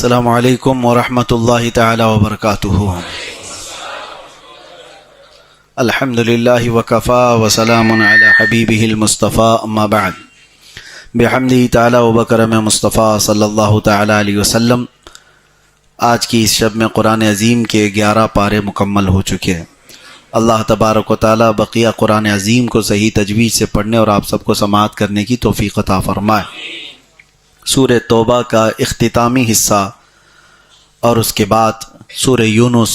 السلام علیکم ورحمۃ اللہ تعالی وبرکاتہ۔ الحمد للہ وکفا وسلام علی حبیبہ المصطفیٰ، اما بعد، بحمدہ تعالی وبکرم مصطفیٰ صلی اللہ تعالی علیہ وسلم۔ آج کی اس شب میں قرآن عظیم کے 11 پارے مکمل ہو چکے ہیں۔ اللہ تبارک و تعالی بقیہ قرآن عظیم کو صحیح تجوید سے پڑھنے اور آپ سب کو سماعت کرنے کی توفیق عطا فرمائے۔ سورہ توبہ کا اختتامی حصہ اور اس کے بعد سورہ یونس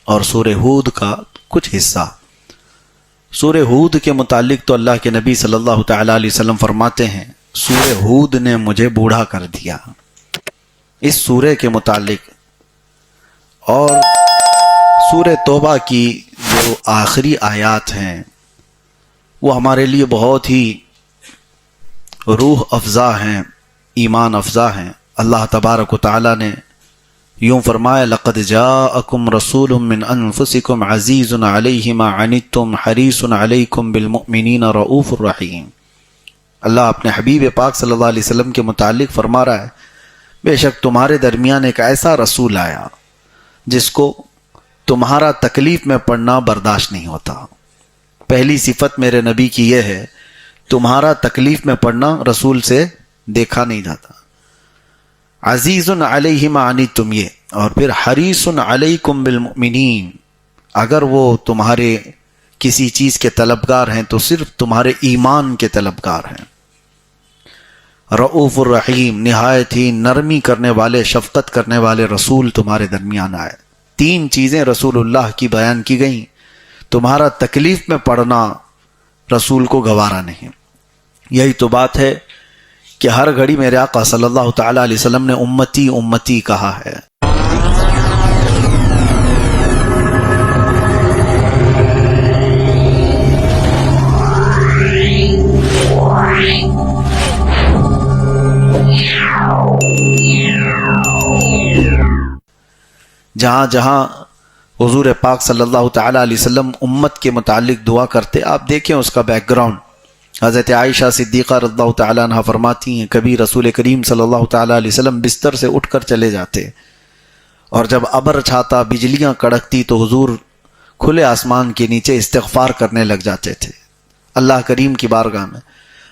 اور سورہ ہود کا کچھ حصہ۔ سورہ ہود کے متعلق تو اللہ کے نبی صلی اللہ تعالی علیہ وسلم فرماتے ہیں، سورہ ہود نے مجھے بوڑھا کر دیا۔ اس سورہ کے متعلق اور سورہ توبہ کی جو آخری آیات ہیں وہ ہمارے لیے بہت ہی روح افزا ہیں، ایمان افزا ہیں۔ اللہ تبارک و تعالی نے یوں فرمایا، لقد جاءکم رسول من انفسکم عزیز علیہ ما عنتم حریص علیکم بالمؤمنین رؤوف الرحیم۔ اللہ اپنے حبیب پاک صلی اللہ علیہ وسلم کے متعلق فرما رہا ہے، بے شک تمہارے درمیان ایک ایسا رسول آیا جس کو تمہارا تکلیف میں پڑنا برداشت نہیں ہوتا۔ پہلی صفت میرے نبی کی یہ ہے، تمہارا تکلیف میں پڑنا رسول سے دیکھا نہیں جاتا۔ عزیز علیہ ما عنتم، یہ اور پھر حریص علیکم بالمؤمنین، اگر وہ تمہارے کسی چیز کے طلبگار ہیں تو صرف تمہارے ایمان کے طلبگار ہیں۔ رؤوف الرحیم، نہایت ہی نرمی کرنے والے، شفقت کرنے والے رسول تمہارے درمیان آئے۔ 3 چیزیں رسول اللہ کی بیان کی گئیں۔ تمہارا تکلیف میں پڑنا رسول کو گوارا نہیں۔ یہی تو بات ہے کہ ہر گھڑی میرے آقا صلی اللہ تعالی علیہ وسلم نے امتی امتی کہا ہے۔ جہاں جہاں حضور پاک صلی اللہ تعالی علیہ وسلم امت کے متعلق دعا کرتے، آپ دیکھیں اس کا بیک گراؤنڈ۔ حضرت عائشہ صدیقہ رضی اللہ تعالیٰ عنہ فرماتی ہیں، کبھی رسول کریم صلی اللہ تعالیٰ علیہ وسلم بستر سے اٹھ کر چلے جاتے اور جب ابر چھاتا، بجلیاں کڑکتی تو حضور کھلے آسمان کے نیچے استغفار کرنے لگ جاتے تھے اللہ کریم کی بارگاہ میں۔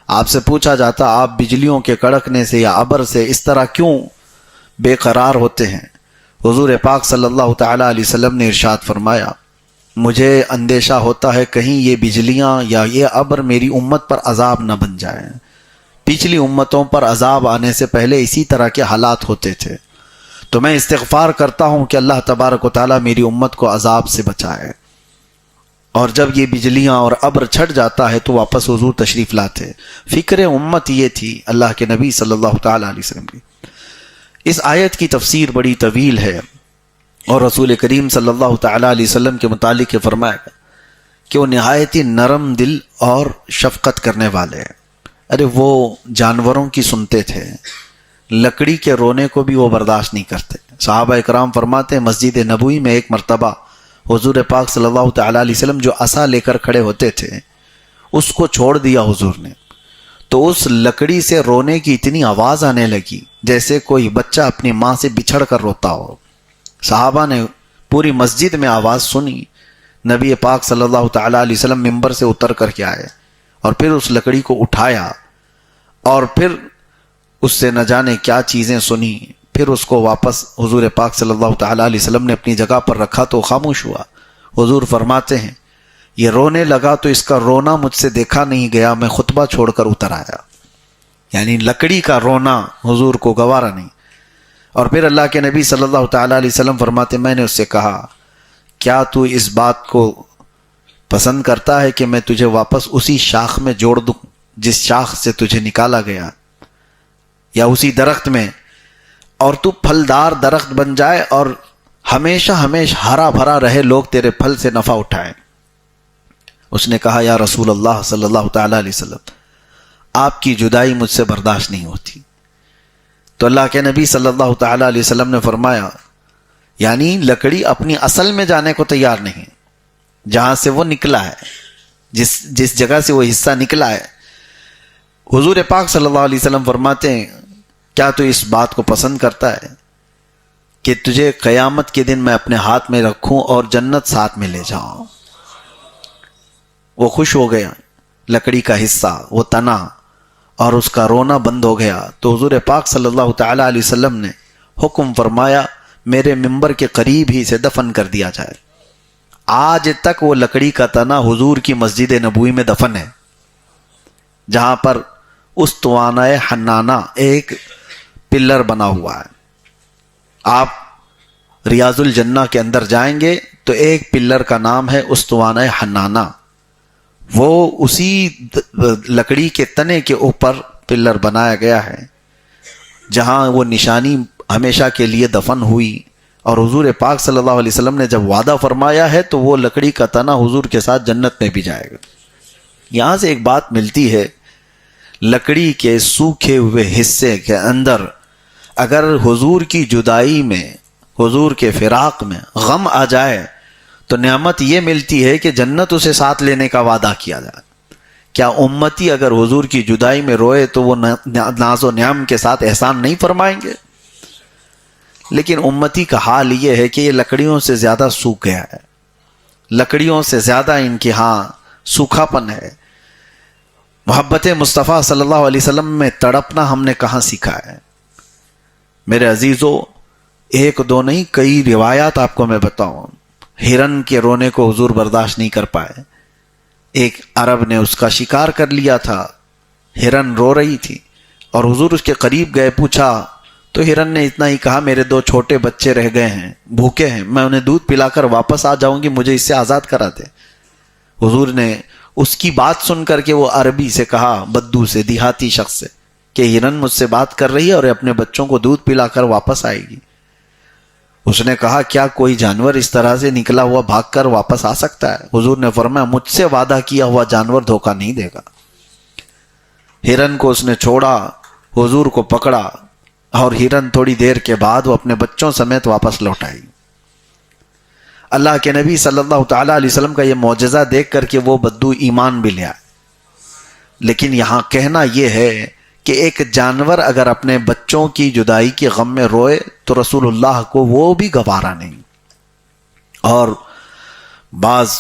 آپ سے پوچھا جاتا، آپ بجلیوں کے کڑکنے سے یا ابر سے اس طرح کیوں بے قرار ہوتے ہیں؟ حضور پاک صلی اللہ تعالیٰ علیہ وسلم نے ارشاد فرمایا، مجھے اندیشہ ہوتا ہے کہیں یہ بجلیاں یا یہ ابر میری امت پر عذاب نہ بن جائیں۔ پچھلی امتوں پر عذاب آنے سے پہلے اسی طرح کے حالات ہوتے تھے، تو میں استغفار کرتا ہوں کہ اللہ تبارک و تعالیٰ میری امت کو عذاب سے بچائے۔ اور جب یہ بجلیاں اور ابر چھٹ جاتا ہے تو واپس حضور تشریف لاتے۔ فکر امت یہ تھی اللہ کے نبی صلی اللہ تعالیٰ علیہ وسلم کی۔ اس آیت کی تفسیر بڑی طویل ہے اور رسول کریم صلی اللہ تعالیٰ علیہ وسلم کے متعلق یہ فرمایا کہ وہ نہایت ہی نرم دل اور شفقت کرنے والے ہیں۔ ارے وہ جانوروں کی سنتے تھے، لکڑی کے رونے کو بھی وہ برداشت نہیں کرتے۔ صحابہ اکرام فرماتے ہیں، مسجد نبوی میں ایک مرتبہ حضور پاک صلی اللہ تعالیٰ علیہ وسلم جو عصا لے کر کھڑے ہوتے تھے اس کو چھوڑ دیا حضور نے، تو اس لکڑی سے رونے کی اتنی آواز آنے لگی جیسے کوئی بچہ اپنی ماں سے بچھڑ کر روتا ہو۔ صحابہ نے پوری مسجد میں آواز سنی، نبی پاک صلی اللہ تعالیٰ علیہ وسلم ممبر سے اتر کر کے آئے اور پھر اس لکڑی کو اٹھایا اور پھر اس سے نہ جانے کیا چیزیں سنی، پھر اس کو واپس حضور پاک صلی اللہ تعالیٰ علیہ وسلم نے اپنی جگہ پر رکھا تو خاموش ہوا۔ حضور فرماتے ہیں، یہ رونے لگا تو اس کا رونا مجھ سے دیکھا نہیں گیا، میں خطبہ چھوڑ کر اتر آیا۔ یعنی لکڑی کا رونا حضور کو گوارا نہیں۔ اور پھر اللہ کے نبی صلی اللہ تعالیٰ علیہ وسلم فرماتے، میں نے اس سے کہا، کیا تو اس بات کو پسند کرتا ہے کہ میں تجھے واپس اسی شاخ میں جوڑ دوں جس شاخ سے تجھے نکالا گیا، یا اسی درخت میں، اور تو پھلدار درخت بن جائے اور ہمیشہ ہرا بھرا رہے، لوگ تیرے پھل سے نفع اٹھائیں؟ اس نے کہا، یا رسول اللہ صلی اللہ تعالیٰ علیہ وسلم، آپ کی جدائی مجھ سے برداشت نہیں ہوتی۔ تو اللہ کے نبی صلی اللہ تعالیٰ علیہ وسلم نے فرمایا، یعنی لکڑی اپنی اصل میں جانے کو تیار نہیں، جہاں سے وہ نکلا ہے، جس جگہ سے وہ حصہ نکلا ہے۔ حضور پاک صلی اللہ علیہ وسلم فرماتے ہیں، کیا تو اس بات کو پسند کرتا ہے کہ تجھے قیامت کے دن میں اپنے ہاتھ میں رکھوں اور جنت ساتھ میں لے جاؤں۔ وہ خوش ہو گیا، لکڑی کا حصہ وہ تنا اور اس کا رونا بند ہو گیا۔ تو حضور پاک صلی اللہ تعالی علیہ وسلم نے حکم فرمایا میرے ممبر کے قریب ہی سے دفن کر دیا جائے۔ آج تک وہ لکڑی کا تنا حضور کی مسجد نبوی میں دفن ہے، جہاں پر استوانہ حنانہ ایک پلر بنا ہوا ہے۔ آپ ریاض الجنہ کے اندر جائیں گے تو ایک پلر کا نام ہے استوانہ حنانہ، وہ اسی لکڑی کے تنے کے اوپر پلر بنایا گیا ہے جہاں وہ نشانی ہمیشہ کے لیے دفن ہوئی۔ اور حضور پاک صلی اللہ علیہ وسلم نے جب وعدہ فرمایا ہے تو وہ لکڑی کا تنا حضور کے ساتھ جنت میں بھی جائے گا۔ یہاں سے ایک بات ملتی ہے، لکڑی کے سوکھے ہوئے حصے کے اندر اگر حضور کی جدائی میں، حضور کے فراق میں غم آ جائے تو نعمت یہ ملتی ہے کہ جنت اسے ساتھ لینے کا وعدہ کیا جائے۔ کیا امتی اگر حضور کی جدائی میں روئے تو وہ ناز و نعم کے ساتھ احسان نہیں فرمائیں گے؟ لیکن امتی کا حال یہ ہے کہ یہ لکڑیوں سے زیادہ سوکھ گیا ہے، لکڑیوں سے زیادہ ان کے ہاں سوکھا پن ہے۔ محبت مصطفیٰ صلی اللہ علیہ وسلم میں تڑپنا ہم نے کہاں سیکھا ہے؟ میرے عزیزو، ایک دو نہیں کئی روایات آپ کو میں بتاؤں۔ ہرن کے رونے کو حضور برداشت نہیں کر پائے۔ ایک عرب نے اس کا شکار کر لیا تھا، ہرن رو رہی تھی اور حضور اس کے قریب گئے، پوچھا تو ہرن نے اتنا ہی کہا میرے دو چھوٹے بچے رہ گئے ہیں، بھوکے ہیں، میں انہیں دودھ پلا کر واپس آ جاؤں گی، مجھے اس سے آزاد کرا دے۔ حضور نے اس کی بات سن کر کے وہ عربی سے کہا، بدو سے، دیہاتی شخص سے، کہ ہرن مجھ سے بات کر رہی ہے اور اپنے بچوں کو دودھ پلا کر واپس آئے گی۔ اس نے کہا کیا کوئی جانور اس طرح سے نکلا ہوا بھاگ کر واپس آ سکتا ہے؟ حضور نے فرمایا مجھ سے وعدہ کیا ہوا جانور دھوکہ نہیں دے گا۔ ہرن کو اس نے چھوڑا، حضور کو پکڑا اور ہرن تھوڑی دیر کے بعد وہ اپنے بچوں سمیت واپس لوٹ آئی۔ اللہ کے نبی صلی اللہ تعالی علیہ وسلم کا یہ معجزہ دیکھ کر کے وہ بدو ایمان بھی لے آئے۔ لیکن یہاں کہنا یہ ہے کہ ایک جانور اگر اپنے بچوں کی جدائی کے غم میں روئے تو رسول اللہ کو وہ بھی گوارا نہیں۔ اور بعض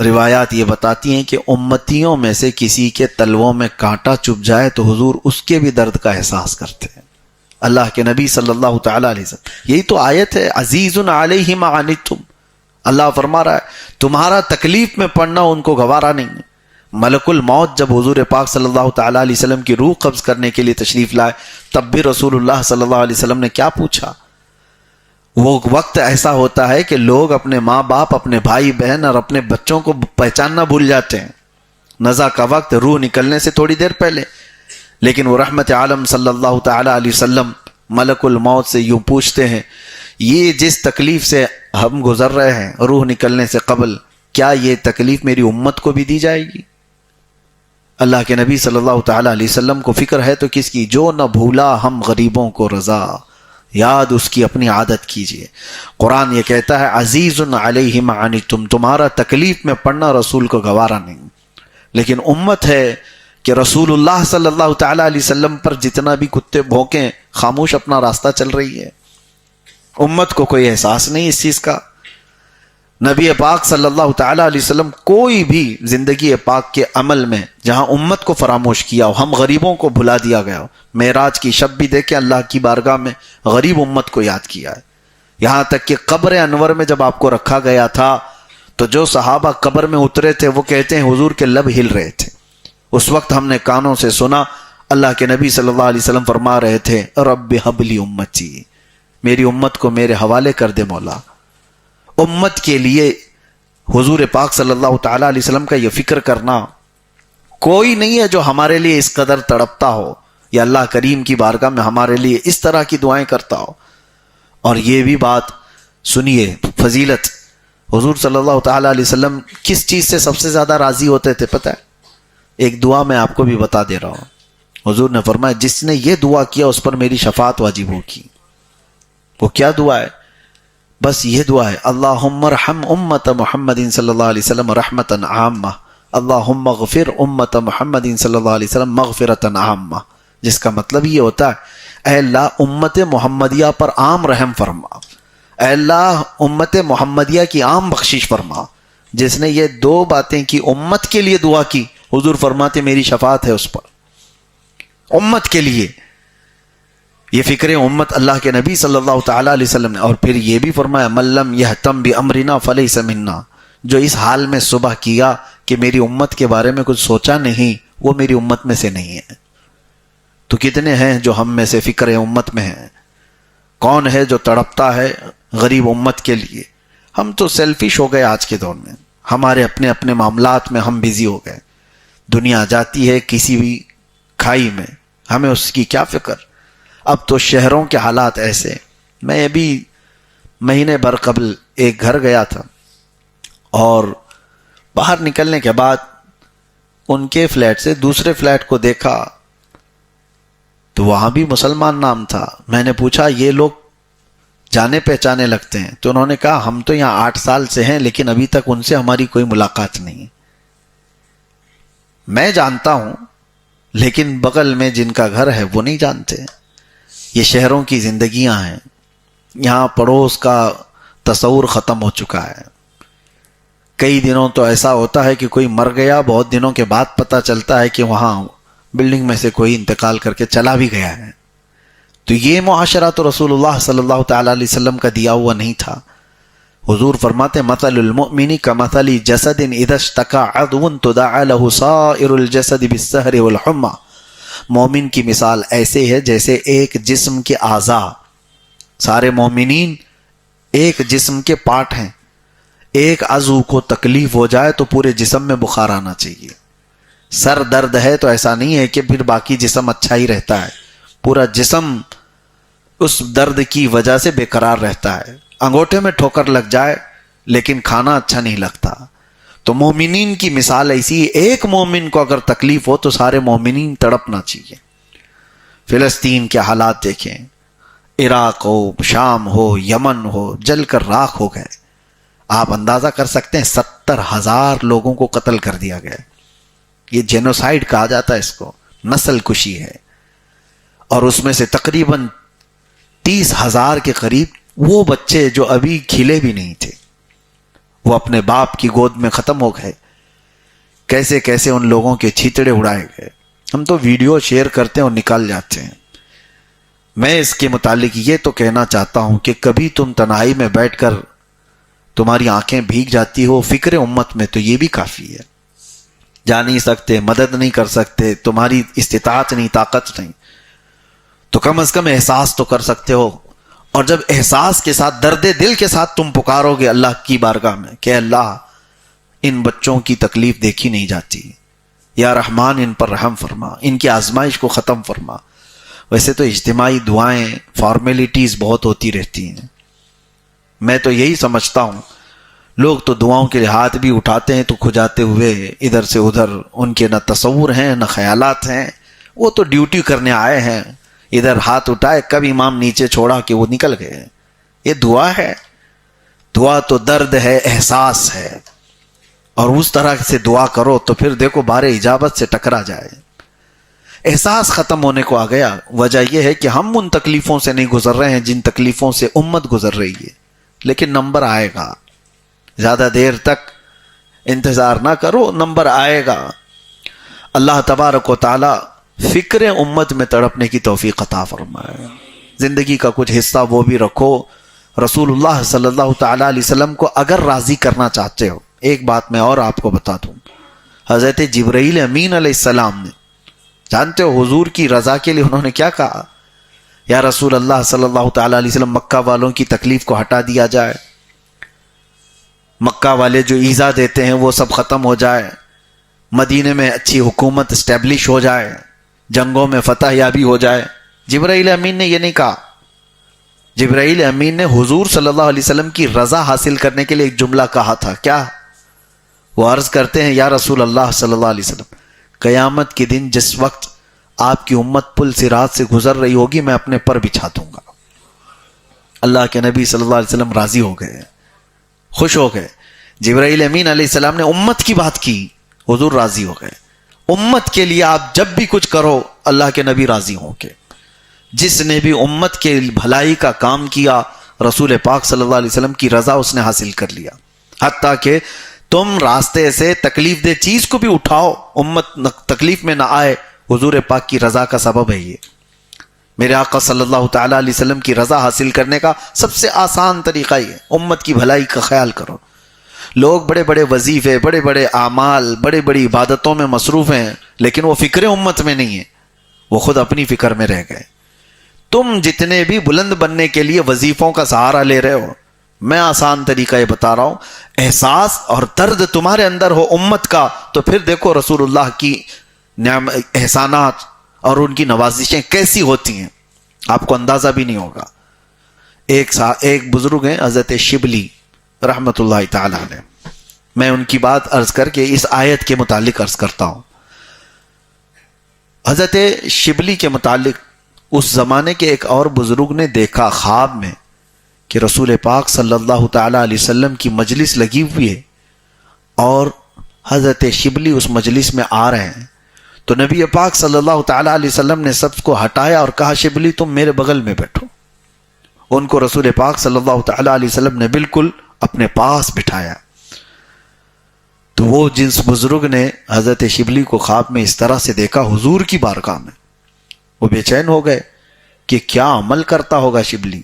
روایات یہ بتاتی ہیں کہ امتیوں میں سے کسی کے تلووں میں کانٹا چبھ جائے تو حضور اس کے بھی درد کا احساس کرتے ہیں۔ اللہ کے نبی صلی اللہ تعالی علیہ وسلم، یہی تو آیت ہے، عزیز علیہ ما عنتم۔ اللہ فرما رہا ہے تمہارا تکلیف میں پڑنا ان کو گوارا نہیں ہے۔ ملک الموت جب حضور پاک صلی اللہ تعالی علیہ وسلم کی روح قبض کرنے کے لیے تشریف لائے تب بھی رسول اللہ صلی اللہ علیہ وسلم نے کیا پوچھا؟ وہ وقت ایسا ہوتا ہے کہ لوگ اپنے ماں باپ، اپنے بھائی بہن اور اپنے بچوں کو پہچاننا بھول جاتے ہیں، نزع کا وقت روح نکلنے سے تھوڑی دیر پہلے۔ لیکن وہ رحمت عالم صلی اللہ تعالی علیہ وسلم ملک الموت سے یوں پوچھتے ہیں، یہ جس تکلیف سے ہم گزر رہے ہیں روح نکلنے سے قبل، کیا یہ تکلیف میری امت کو بھی دی جائے گی؟ اللہ کے نبی صلی اللہ تعالی علیہ وسلم کو فکر ہے تو کس کی؟ جو نہ بھولا ہم غریبوں کو رضا، یاد اس کی اپنی عادت کیجئے۔ قرآن یہ کہتا ہے عزیز علیہ ما عنتم، تمہارا تکلیف میں پڑنا رسول کو گوارا نہیں۔ لیکن امت ہے کہ رسول اللہ صلی اللہ تعالی علیہ وسلم پر جتنا بھی کتے بھونکیں خاموش اپنا راستہ چل رہی ہے۔ امت کو کوئی احساس نہیں اس چیز کا۔ نبی پاک صلی اللہ تعالی علیہ وسلم کوئی بھی زندگی پاک کے عمل میں جہاں امت کو فراموش کیا ہو، ہم غریبوں کو بھلا دیا گیا ہو، معراج کی شب بھی دیکھیں اللہ کی بارگاہ میں غریب امت کو یاد کیا ہے۔ یہاں تک کہ قبر انور میں جب آپ کو رکھا گیا تھا تو جو صحابہ قبر میں اترے تھے وہ کہتے ہیں حضور کے لب ہل رہے تھے۔ اس وقت ہم نے کانوں سے سنا اللہ کے نبی صلی اللہ علیہ وسلم فرما رہے تھے رب ہب لی امتی، میری امت کو میرے حوالے کر دے مولا۔ امت کے لیے حضور پاک صلی اللہ تعالی علیہ وسلم کا یہ فکر کرنا، کوئی نہیں ہے جو ہمارے لیے اس قدر تڑپتا ہو یا اللہ کریم کی بارگاہ میں ہمارے لیے اس طرح کی دعائیں کرتا ہو۔ اور یہ بھی بات سنیے، فضیلت، حضور صلی اللہ تعالی علیہ وسلم کس چیز سے سب سے زیادہ راضی ہوتے تھے پتہ ہے؟ ایک دعا میں آپ کو بھی بتا دے رہا ہوں۔ حضور نے فرمایا جس نے یہ دعا کیا اس پر میری شفاعت واجب ہوگی۔ وہ کیا دعا ہے؟ بس یہ دعا ہے، اللہم ارحم امت محمد صلی اللہ علیہ وسلم رحمتا عامہ، اللہم اغفر امت محمد صلی اللہ علیہ وسلم مغفرتا عامہ، جس کا مطلب یہ ہوتا ہے اے اللہ امت محمدیہ پر عام رحم فرما۔ اے اللہ امت محمدیہ کی عام بخشش فرما. جس نے یہ دو باتیں کی، امت کے لیے دعا کی، حضور فرماتے میری شفاعت ہے اس پر، امت کے لیے. یہ فکر امت اللہ کے نبی صلی اللہ تعالی علیہ وسلم نے. اور پھر یہ بھی فرمایا من لم یہتم بامرنا فلیس منا، جو اس حال میں صبح کیا کہ میری امت کے بارے میں کچھ سوچا نہیں، وہ میری امت میں سے نہیں ہے. تو کتنے ہیں جو ہم میں سے فکر امت میں ہیں؟ کون ہے جو تڑپتا ہے غریب امت کے لیے؟ ہم تو سیلفش ہو گئے آج کے دور میں، ہمارے اپنے اپنے معاملات میں ہم بزی ہو گئے. دنیا جاتی ہے کسی بھی کھائی میں، ہمیں اس کی کیا فکر. اب تو شہروں کے حالات ایسے. میں ابھی مہینے بھر قبل ایک گھر گیا تھا، اور باہر نکلنے کے بعد ان کے فلیٹ سے دوسرے فلیٹ کو دیکھا تو وہاں بھی مسلمان نام تھا. میں نے پوچھا یہ لوگ جانے پہچانے لگتے ہیں؟ تو انہوں نے کہا ہم تو یہاں 8 سال سے ہیں لیکن ابھی تک ان سے ہماری کوئی ملاقات نہیں. میں جانتا ہوں لیکن بغل میں جن کا گھر ہے وہ نہیں جانتے. یہ شہروں کی زندگیاں ہیں، یہاں پڑوس کا تصور ختم ہو چکا ہے. کئی دنوں تو ایسا ہوتا ہے کہ کوئی مر گیا، بہت دنوں کے بعد پتہ چلتا ہے کہ وہاں بلڈنگ میں سے کوئی انتقال کر کے چلا بھی گیا ہے. تو یہ معاشرہ تو رسول اللہ صلی اللہ تعالی علیہ وسلم کا دیا ہوا نہیں تھا. حضور فرماتے مثل المؤمن کمثل جسد اذا اشتكى عضو تداعى له سائر الجسد بالسهر والحمى. مومن کی مثال ایسے ہے جیسے ایک جسم کے اعضاء، سارے مومنین ایک جسم کے پارٹ ہیں. ایک عضو کو تکلیف ہو جائے تو پورے جسم میں بخار آنا چاہیے. سر درد ہے تو ایسا نہیں ہے کہ پھر باقی جسم اچھا ہی رہتا ہے، پورا جسم اس درد کی وجہ سے بے قرار رہتا ہے. انگوٹھے میں ٹھوکر لگ جائے لیکن کھانا اچھا نہیں لگتا. تو مومنین کی مثال ایسی، ایک مومن کو اگر تکلیف ہو تو سارے مومنین تڑپنا چاہیے. فلسطین کے حالات دیکھیں، عراق ہو، شام ہو، یمن ہو، جل کر راکھ ہو گئے. آپ اندازہ کر سکتے ہیں 70,000 لوگوں کو قتل کر دیا گیا. یہ جینوسائیڈ کہا جاتا ہے اس کو، نسل کشی ہے. اور اس میں سے تقریباً 30,000 کے قریب وہ بچے جو ابھی کھلے بھی نہیں تھے، وہ اپنے باپ کی گود میں ختم ہو گئے. کیسے کیسے ان لوگوں کے چھیتڑے اڑائے گئے. ہم تو ویڈیو شیئر کرتے ہیں اور نکال جاتے ہیں. میں اس کے متعلق یہ تو کہنا چاہتا ہوں کہ کبھی تم تنہائی میں بیٹھ کر تمہاری آنکھیں بھیگ جاتی ہو فکر امت میں، تو یہ بھی کافی ہے. جا نہیں سکتے، مدد نہیں کر سکتے، تمہاری استطاعت نہیں، طاقت نہیں، تو کم از کم احساس تو کر سکتے ہو. اور جب احساس کے ساتھ، درد دل کے ساتھ تم پکارو گے اللہ کی بارگاہ میں کہ اللہ ان بچوں کی تکلیف دیکھی نہیں جاتی، یا رحمان ان پر رحم فرما، ان کی آزمائش کو ختم فرما. ویسے تو اجتماعی دعائیں، فارمیلٹیز بہت ہوتی رہتی ہیں. میں تو یہی سمجھتا ہوں لوگ تو دعاؤں کے لیے ہاتھ بھی اٹھاتے ہیں تو کھجاتے ہوئے ادھر سے ادھر، ان کے نہ تصور ہیں نہ خیالات ہیں. وہ تو ڈیوٹی کرنے آئے ہیں، ادھر ہاتھ اٹھائے، کب امام نیچے چھوڑا کہ وہ نکل گئے. یہ دعا ہے؟ دعا تو درد ہے، احساس ہے. اور اس طرح سے دعا کرو تو پھر دیکھو بار اجابت سے ٹکرا جائے. احساس ختم ہونے کو آ گیا. وجہ یہ ہے کہ ہم ان تکلیفوں سے نہیں گزر رہے ہیں جن تکلیفوں سے امت گزر رہی ہے. لیکن نمبر آئے گا، زیادہ دیر تک انتظار نہ کرو، نمبر آئے گا. اللہ تبارک و تعالی فکر امت میں تڑپنے کی توفیق عطا فرمائے. زندگی کا کچھ حصہ وہ بھی رکھو. رسول اللہ صلی اللہ تعالی علیہ وسلم کو اگر راضی کرنا چاہتے ہو، ایک بات میں اور آپ کو بتا دوں، حضرت جبرائیل امین علیہ السلام نے، جانتے ہو حضور کی رضا کے لیے انہوں نے کیا کہا؟ یا رسول اللہ صلی اللہ تعالی علیہ وسلم مکہ والوں کی تکلیف کو ہٹا دیا جائے، مکہ والے جو ایذا دیتے ہیں وہ سب ختم ہو جائے، مدینے میں اچھی حکومت اسٹیبلش ہو جائے، جنگوں میں فتح یابی ہو جائے. جبرائیل امین نے یہ نہیں کہا. جبرائیل امین نے حضور صلی اللہ علیہ وسلم کی رضا حاصل کرنے کے لیے ایک جملہ کہا تھا. کیا؟ وہ عرض کرتے ہیں یا رسول اللہ صلی اللہ علیہ وسلم، قیامت کے دن جس وقت آپ کی امت پل صراط سے گزر رہی ہوگی میں اپنے پر بچھا دوں گا. اللہ کے نبی صلی اللہ علیہ وسلم راضی ہو گئے، خوش ہو گئے. جبرائیل امین علیہ السلام نے امت کی بات کی، حضور راضی ہو گئے. امت کے لیے آپ جب بھی کچھ کرو اللہ کے نبی راضی ہوں گے. جس نے بھی امت کے بھلائی کا کام کیا رسول پاک صلی اللہ علیہ وسلم کی رضا اس نے حاصل کر لیا. حتیٰ کہ تم راستے سے تکلیف دہ چیز کو بھی اٹھاؤ، امت تکلیف میں نہ آئے، حضور پاک کی رضا کا سبب ہے. یہ میرے آقا صلی اللہ تعالیٰ علیہ وسلم کی رضا حاصل کرنے کا سب سے آسان طریقہ یہ ہے. امت کی بھلائی کا خیال کرو. لوگ بڑے بڑے وظیفے، بڑے بڑے اعمال، بڑی بڑی عبادتوں میں مصروف ہیں، لیکن وہ فکر امت میں نہیں ہے، وہ خود اپنی فکر میں رہ گئے. تم جتنے بھی بلند بننے کے لیے وظیفوں کا سہارا لے رہے ہو، میں آسان طریقہ یہ بتا رہا ہوں، احساس اور درد تمہارے اندر ہو امت کا، تو پھر دیکھو رسول اللہ کی احسانات اور ان کی نوازشیں کیسی ہوتی ہیں، آپ کو اندازہ بھی نہیں ہوگا. ایک بزرگ ہیں حضرت شبلی رحمت اللہ تعالی علیہ، میں ان کی بات عرض کر کے اس آیت کے متعلق عرض کرتا ہوں. حضرت شبلی کے متعلق اس زمانے کے ایک اور بزرگ نے دیکھا خواب میں کہ رسول پاک صلی اللہ تعالی علیہ وسلم کی مجلس لگی ہوئی ہے اور حضرت شبلی اس مجلس میں آ رہے ہیں. تو نبی پاک صلی اللہ تعالی علیہ وسلم نے سب کو ہٹایا اور کہا شبلی تم میرے بغل میں بیٹھو. ان کو رسول پاک صلی اللہ تعالی علیہ وسلم نے بالکل اپنے پاس بٹھایا. تو وہ جنس بزرگ نے حضرت شبلی کو خواب میں اس طرح سے دیکھا حضور کی بارگاہ میں، وہ بے چین ہو گئے کہ کیا عمل کرتا ہوگا شبلی.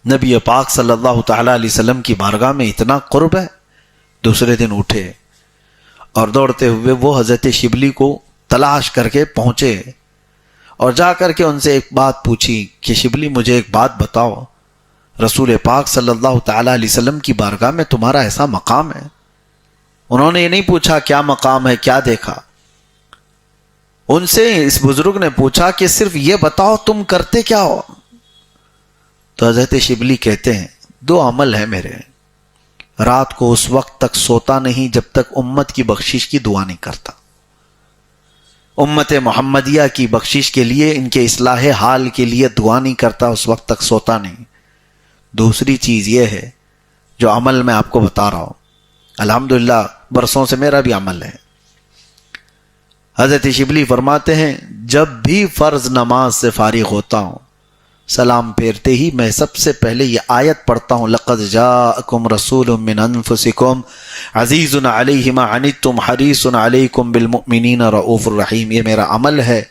نبی پاک صلی اللہ تعالی علیہ وسلم کی بارگاہ میں اتنا قرب ہے. دوسرے دن اٹھے اور دوڑتے ہوئے وہ حضرت شبلی کو تلاش کر کے پہنچے اور جا کر کے ان سے ایک بات پوچھی کہ شبلی مجھے ایک بات بتاؤ، رسول پاک صلی اللہ تعالی علیہ وسلم کی بارگاہ میں تمہارا ایسا مقام ہے. انہوں نے یہ نہیں پوچھا کیا مقام ہے، کیا دیکھا. ان سے اس بزرگ نے پوچھا کہ صرف یہ بتاؤ تم کرتے کیا ہو. تو حضرت شبلی کہتے ہیں 2 عمل ہے میرے، رات کو اس وقت تک سوتا نہیں جب تک امت کی بخشش کی دعا نہیں کرتا، امت محمدیہ کی بخشش کے لیے، ان کے اصلاح حال کے لیے دعا نہیں کرتا، اس وقت تک سوتا نہیں. دوسری چیز یہ ہے جو عمل میں آپ کو بتا رہا ہوں، الحمدللہ برسوں سے میرا بھی عمل ہے. حضرت شبلی فرماتے ہیں جب بھی فرض نماز سے فارغ ہوتا ہوں، سلام پھیرتے ہی میں سب سے پہلے یہ آیت پڑھتا ہوں، لقد جاءکم رسول من انفسکم عزیز علیہ ما عنتم حریص علیکم بالمؤمنین رؤوف الرحیم. یہ میرا عمل ہے.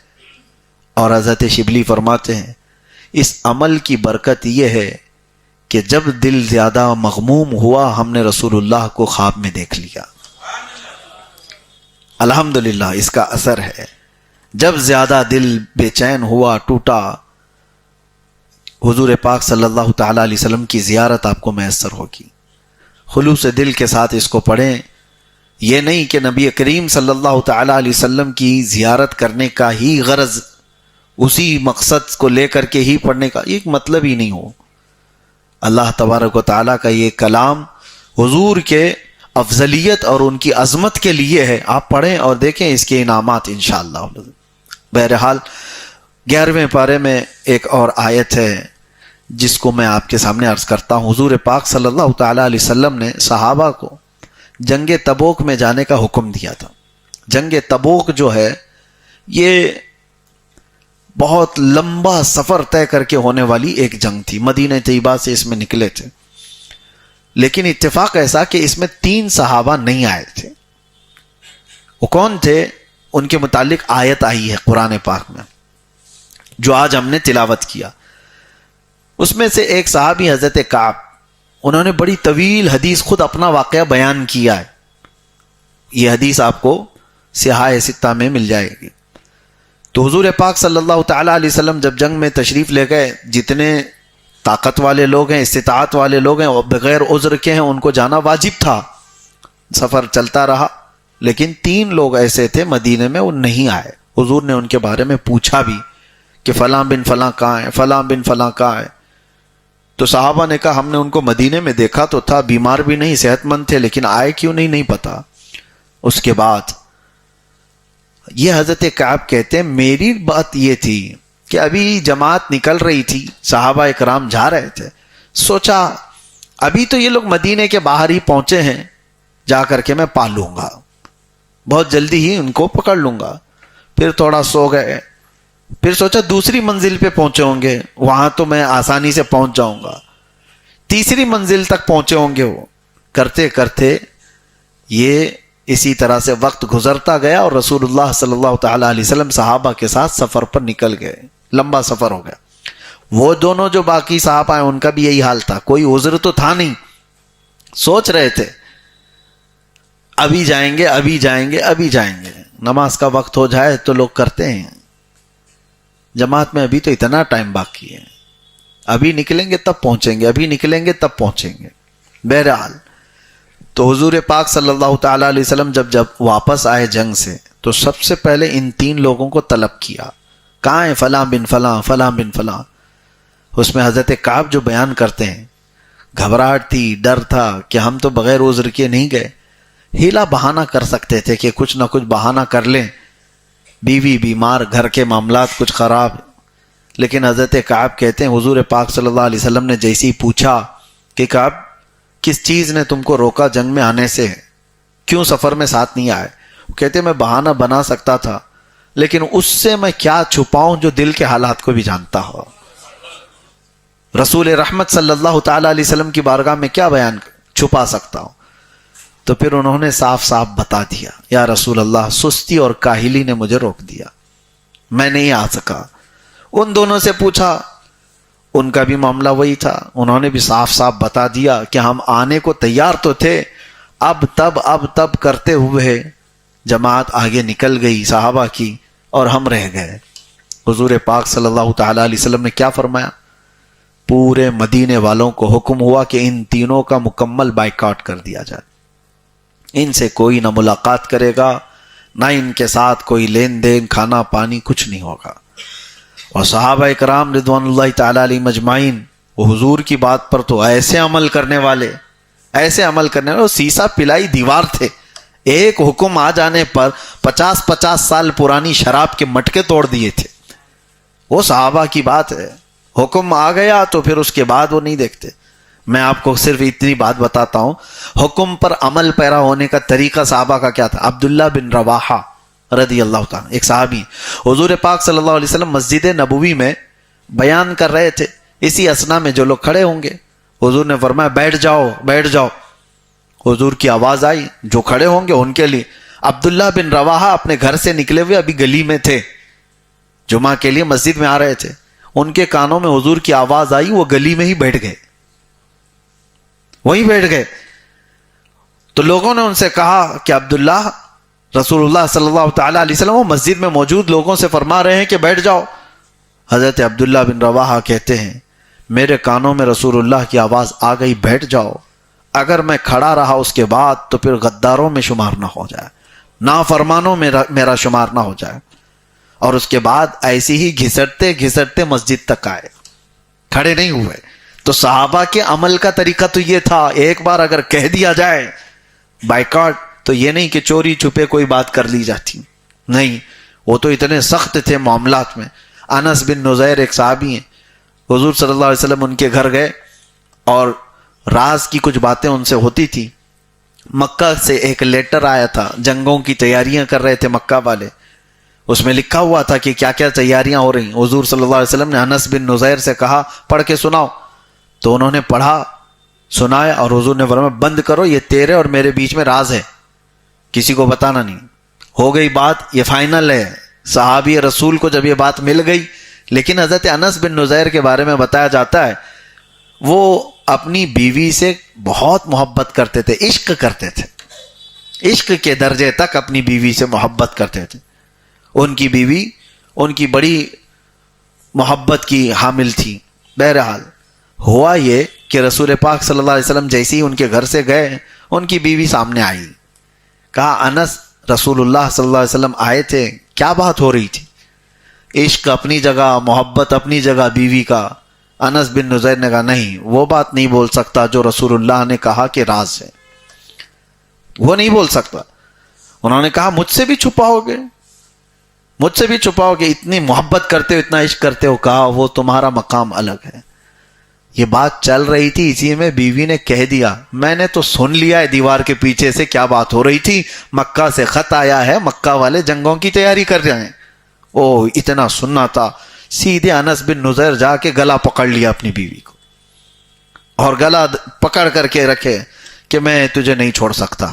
اور حضرت شبلی فرماتے ہیں اس عمل کی برکت یہ ہے کہ جب دل زیادہ مغموم ہوا ہم نے رسول اللہ کو خواب میں دیکھ لیا. الحمدللہ اس کا اثر ہے. جب زیادہ دل بے چین ہوا، ٹوٹا، حضور پاک صلی اللہ تعالی علیہ وسلم کی زیارت آپ کو میسر ہوگی. خلوص دل کے ساتھ اس کو پڑھیں. یہ نہیں کہ نبی کریم صلی اللہ تعالی علیہ وسلم کی زیارت کرنے کا ہی غرض، اسی مقصد کو لے کر کے ہی پڑھنے کا ایک مطلب ہی نہیں ہو. اللہ تبارک و تعالیٰ کا یہ کلام حضور کے افضلیت اور ان کی عظمت کے لیے ہے. آپ پڑھیں اور دیکھیں اس کے انعامات انشاءاللہ. بہرحال 11ویں پارے میں ایک اور آیت ہے جس کو میں آپ کے سامنے عرض کرتا ہوں. حضور پاک صلی اللہ تعالیٰ علیہ وسلم نے صحابہ کو جنگ تبوک میں جانے کا حکم دیا تھا. جنگ تبوک جو ہے یہ بہت لمبا سفر طے کر کے ہونے والی ایک جنگ تھی. مدینہ طیبہ سے اس میں نکلے تھے، لیکن اتفاق ایسا کہ اس میں 3 صحابہ نہیں آئے تھے. وہ کون تھے؟ ان کے متعلق آیت آئی ہے قرآن پاک میں جو آج ہم نے تلاوت کیا. اس میں سے ایک صحابی حضرت کعب، انہوں نے بڑی طویل حدیث خود اپنا واقعہ بیان کیا ہے. یہ حدیث آپ کو سیاہ ستہ میں مل جائے گی. تو حضور پاک صلی اللہ تعالیٰ علیہ وسلم جب جنگ میں تشریف لے گئے، جتنے طاقت والے لوگ ہیں، استطاعت والے لوگ ہیں اور بغیر عذر کے ہیں ان کو جانا واجب تھا. سفر چلتا رہا، لیکن 3 لوگ ایسے تھے مدینے میں وہ نہیں آئے. حضور نے ان کے بارے میں پوچھا بھی کہ فلاں بن فلاں کہاں ہے، فلاں بن فلاں کہاں ہے. تو صحابہ نے کہا ہم نے ان کو مدینے میں دیکھا تو تھا، بیمار بھی نہیں، صحت مند تھے، لیکن آئے کیوں نہیں پتا. اس کے بعد یہ حضرت کعب کہتے ہیں میری بات یہ تھی کہ ابھی جماعت نکل رہی تھی، صحابہ اکرام جا رہے تھے، سوچا ابھی تو یہ لوگ مدینے کے باہر ہی پہنچے ہیں، جا کر کے میں پا لوں گا، بہت جلدی ہی ان کو پکڑ لوں گا. پھر تھوڑا سو گئے، پھر سوچا دوسری منزل پہ پہنچے ہوں گے، وہاں تو میں آسانی سے پہنچ جاؤں گا. تیسری منزل تک پہنچے ہوں گے. وہ کرتے کرتے یہ اسی طرح سے وقت گزرتا گیا اور رسول اللہ صلی اللہ تعالی علیہ وسلم صحابہ کے ساتھ سفر پر نکل گئے. لمبا سفر ہو گیا. وہ دونوں جو باقی صحابہ ہیں ان کا بھی یہی حال تھا. کوئی عذر تو تھا نہیں. سوچ رہے تھے ابھی جائیں گے ابھی جائیں گے ابھی جائیں گے. نماز کا وقت ہو جائے تو لوگ کرتے ہیں جماعت میں ابھی تو اتنا ٹائم باقی ہے, ابھی نکلیں گے تب پہنچیں گے, ابھی نکلیں گے تب پہنچیں گے. بہرحال تو حضور پاک صلی اللہ تعالی علیہ وسلم جب واپس آئے جنگ سے تو سب سے پہلے ان 3 لوگوں کو طلب کیا. کہاں ہیں فلاں بن فلاں, فلاں بن فلاں. اس میں حضرت کعب جو بیان کرتے ہیں گھبراہٹ تھی, ڈر تھا کہ ہم تو بغیر عذر کے نہیں گئے. ہیلا بہانہ کر سکتے تھے کہ کچھ نہ کچھ بہانہ کر لیں, بیوی بیمار, گھر کے معاملات کچھ خراب. لیکن حضرت کعب کہتے ہیں حضور پاک صلی اللہ علیہ وسلم نے جیسے ہی پوچھا کہ کعب کس چیز نے تم کو روکا جنگ میں آنے سے, کیوں سفر میں ساتھ نہیں آئے؟ کہتے میں بہانہ بنا سکتا تھا لیکن اس سے میں کیا چھپاؤں جو دل کے حالات کو بھی جانتا ہو. رسول رحمت صلی اللہ تعالی علیہ وسلم کی بارگاہ میں کیا بیان چھپا سکتا ہوں؟ تو پھر انہوں نے صاف صاف بتا دیا, یا رسول اللہ سستی اور کاہلی نے مجھے روک دیا, میں نہیں آ سکا. ان دونوں سے پوچھا, ان کا بھی معاملہ وہی تھا. انہوں نے بھی صاف صاف بتا دیا کہ ہم آنے کو تیار تو تھے, اب تب کرتے ہوئے جماعت آگے نکل گئی صحابہ کی اور ہم رہ گئے. حضور پاک صلی اللہ تعالی علیہ وسلم نے کیا فرمایا؟ پورے مدینے والوں کو حکم ہوا کہ ان تینوں کا مکمل بائیکاٹ کر دیا جائے. ان سے کوئی نہ ملاقات کرے گا, نہ ان کے ساتھ کوئی لین دین, کھانا پانی کچھ نہیں ہوگا. اور صحابہ اکرام رضوان اللہ تعالی علیہ مجمعین وہ حضور کی بات پر تو ایسے عمل کرنے والے, وہ سیسا پلائی دیوار تھے. ایک حکم آ جانے پر 50 سال پرانی شراب کے مٹکے توڑ دیے تھے. وہ صحابہ کی بات ہے, حکم آ گیا تو پھر اس کے بعد وہ نہیں دیکھتے. میں آپ کو صرف اتنی بات بتاتا ہوں, حکم پر عمل پیرا ہونے کا طریقہ صحابہ کا کیا تھا. عبداللہ بن رواحہ رضی اللہ تعالیٰ ایک صحابی, حضور پاک صلی اللہ علیہ وسلم مسجد نبوی میں بیان کر رہے تھے. اسی اسنا میں جو لوگ کھڑے ہوں گے حضور نے فرمایا بیٹھ جاؤ. حضور کی آواز آئی, جو کھڑے ہوں گے ان کے لیے. عبداللہ بن رواحہ اپنے گھر سے نکلے ہوئے ابھی گلی میں تھے, جمعہ کے لیے مسجد میں آ رہے تھے. ان کے کانوں میں حضور کی آواز آئی, وہ گلی میں ہی بیٹھ گئے, وہیں بیٹھ گئے. تو لوگوں نے ان سے کہا کہ عبداللہ, رسول اللہ صلی اللہ تعالی علیہ وسلم وہ مسجد میں موجود لوگوں سے فرما رہے ہیں کہ بیٹھ جاؤ. حضرت عبداللہ بن رواحہ کہتے ہیں میرے کانوں میں رسول اللہ کی آواز آ گئی, بیٹھ جاؤ. اگر میں کھڑا رہا اس کے بعد تو پھر غداروں میں شمار نہ ہو جائے, نافرمانوں میں میرا شمار نہ ہو جائے. اور اس کے بعد ایسی ہی گھسٹتے مسجد تک آئے, کھڑے نہیں ہوئے. تو صحابہ کے عمل کا طریقہ تو یہ تھا, ایک بار اگر کہہ دیا جائے بائیکاٹ تو یہ نہیں کہ چوری چھپے کوئی بات کر لی جاتی, نہیں, وہ تو اتنے سخت تھے معاملات میں. انس بن نزیر ایک صحابی ہیں, حضور صلی اللہ علیہ وسلم ان کے گھر گئے اور راز کی کچھ باتیں ان سے ہوتی تھی. مکہ سے ایک لیٹر آیا تھا, جنگوں کی تیاریاں کر رہے تھے مکہ والے, اس میں لکھا ہوا تھا کہ کیا کیا تیاریاں ہو رہی. حضور صلی اللہ علیہ وسلم نے انس بن نزیر سے کہا پڑھ کے سناؤ. تو انہوں نے پڑھا, سنایا, اور حضور نے فرمایا بند کرو, یہ تیرے اور میرے بیچ میں راز ہے, کسی کو بتانا نہیں. ہو گئی بات, یہ فائنل ہے. صحابی رسول کو جب یہ بات مل گئی, لیکن حضرت انس بن نزیر کے بارے میں بتایا جاتا ہے وہ اپنی بیوی سے بہت محبت کرتے تھے, عشق کرتے تھے, عشق کے درجے تک اپنی بیوی سے محبت کرتے تھے. ان کی بیوی ان کی بڑی محبت کی حامل تھی. بہرحال ہوا یہ کہ رسول پاک صلی اللہ علیہ وسلم جیسے ہی ان کے گھر سے گئے, ان کی بیوی سامنے آئی. کہا انس, رسول اللہ صلی اللہ علیہ وسلم آئے تھے, کیا بات ہو رہی تھی؟ عشق اپنی جگہ, محبت اپنی جگہ بیوی کا. انس بن نزیر نے کہا نہیں, وہ بات نہیں بول سکتا جو رسول اللہ نے کہا کہ راز ہے, وہ نہیں بول سکتا. انہوں نے کہا مجھ سے بھی چھپاؤ گے, مجھ سے بھی چھپاؤ گے, اتنی محبت کرتے ہو, اتنا عشق کرتے ہو. کہا وہ تمہارا مقام الگ ہے. یہ بات چل رہی تھی, اسی میں بیوی نے کہہ دیا میں نے تو سن لیا ہے دیوار کے پیچھے سے کیا بات ہو رہی تھی, مکہ سے خط آیا ہے, مکہ والے جنگوں کی تیاری کر رہے ہیں. او اتنا سننا تھا. سیدھے انس بن نزیر جا کے گلا پکڑ لیا اپنی بیوی کو, اور گلا پکڑ کر کے رکھے کہ میں تجھے نہیں چھوڑ سکتا،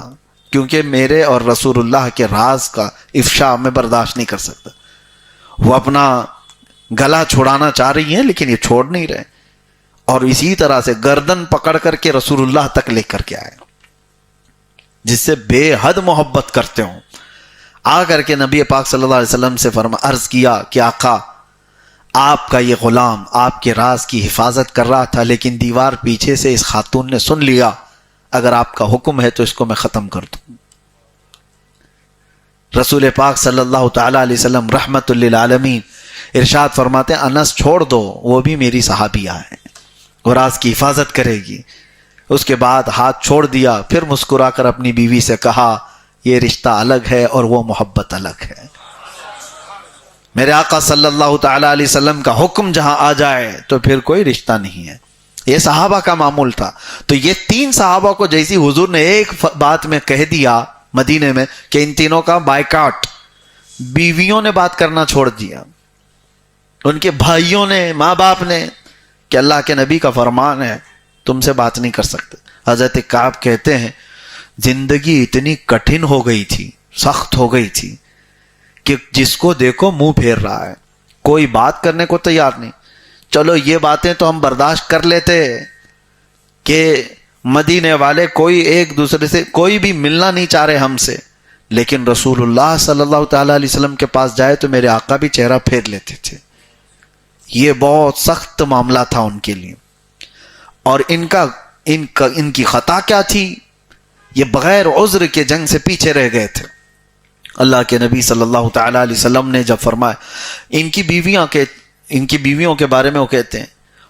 کیونکہ میرے اور رسول اللہ کے راز کا افشا میں برداشت نہیں کر سکتا. وہ اپنا گلا چھڑانا چاہ رہی ہیں لیکن یہ چھوڑ نہیں رہے، اور اسی طرح سے گردن پکڑ کر کے رسول اللہ تک لے کر کے آئے، جس سے بے حد محبت کرتے ہوں. آ کر کے نبی پاک صلی اللہ علیہ وسلم سے عرض کیا کہ آقا، آپ کا یہ غلام آپ کے راز کی حفاظت کر رہا تھا، لیکن دیوار پیچھے سے اس خاتون نے سن لیا، اگر آپ کا حکم ہے تو اس کو میں ختم کر دوں. رسول پاک صلی اللہ تعالی علیہ وسلم رحمت للعالمین ارشاد فرماتے ہیں انس چھوڑ دو، وہ بھی میری صحابیہ ہے، وہ راز کی حفاظت کرے گی. اس کے بعد ہاتھ چھوڑ دیا، پھر مسکرا کر اپنی بیوی سے کہا یہ رشتہ الگ ہے اور وہ محبت الگ ہے. میرے آقا صلی اللہ تعالی علیہ وسلم کا حکم جہاں آ جائے تو پھر کوئی رشتہ نہیں ہے. یہ صحابہ کا معمول تھا. تو یہ تین صحابہ کو جیسی حضور نے ایک بات میں کہہ دیا مدینے میں کہ ان تینوں کا بائیکاٹ، بیویوں نے بات کرنا چھوڑ دیا، ان کے بھائیوں نے، ماں باپ نے، کہ اللہ کے نبی کا فرمان ہے تم سے بات نہیں کر سکتے. حضرت کعب کہتے ہیں زندگی اتنی کٹھن ہو گئی تھی، سخت ہو گئی تھی کہ جس کو دیکھو منہ پھیر رہا ہے، کوئی بات کرنے کو تیار نہیں. چلو یہ باتیں تو ہم برداشت کر لیتے کہ مدینے والے کوئی ایک دوسرے سے کوئی بھی ملنا نہیں چاہ رہے ہم سے، لیکن رسول اللہ صلی اللہ تعالی علیہ وسلم کے پاس جائے تو میرے آقا بھی چہرہ پھیر لیتے تھے. یہ بہت سخت معاملہ تھا ان کے لیے. اور ان کی خطا کیا تھی؟ یہ بغیر عذر کے جنگ سے پیچھے رہ گئے تھے. اللہ کے نبی صلی اللہ تعالی علیہ وسلم نے جب فرمایا، ان کی بیویوں کے بارے میں وہ کہتے ہیں